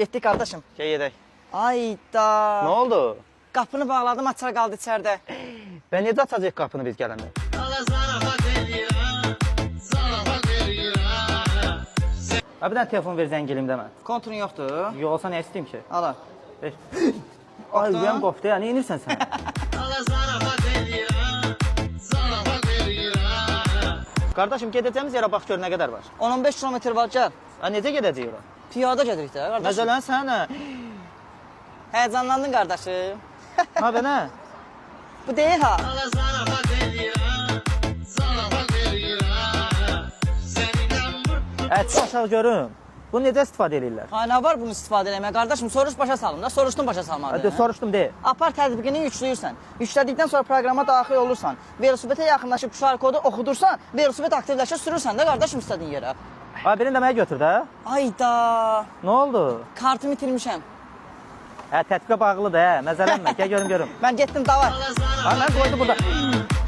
Getdik qardaşım. Gəl gedək. Ayda. Nə oldu? Qapını bağladım, açar qaldı içəridə. Ben necə açacaq qapını biz gələndə? Abi bir dənə telefon ver zəng eləyim demə. Konturun yoxdur. Yox olsa nə istəyim ki? Ala. Ver. Ay ürəyim qopdu ya, nə edirsən sən? Qardaşım gedəcəyimiz yerə bax gör nə qədər var. 10-15 kilometr var, gəl. Ha necə gedəcəyik ora? Piyada gedirik də, qardaşım. Məsələn sən nə? Həyəcanlandın qardaşım. Ha be nə? Bu deyil ha. Ət aşağı görüm. Bunu necə istifadə edirlər? Ha, nə var bunu istifadə eləməyə? Qardaşım, soruş başa salın da, soruşdun başa salmadı. Hadi soruşdum de. Apar tətbiqini yükləyirsən. Yüklədikdən sonra proqrama daxil olursan. Velosipedə yaxınlaşıb QR kodu oxudursan, velosiped aktivləşir, sürürsən də qardaşım istədiyin yerə. Ha birini də mənə götür də. Ayda. Nə oldu? Kartımı itirmişəm. Hə tətbiqə bağlıdır hə. Məzələnmə. Gəl görüm görüm. Mən getdim, davay. Ha mən qoydum burada.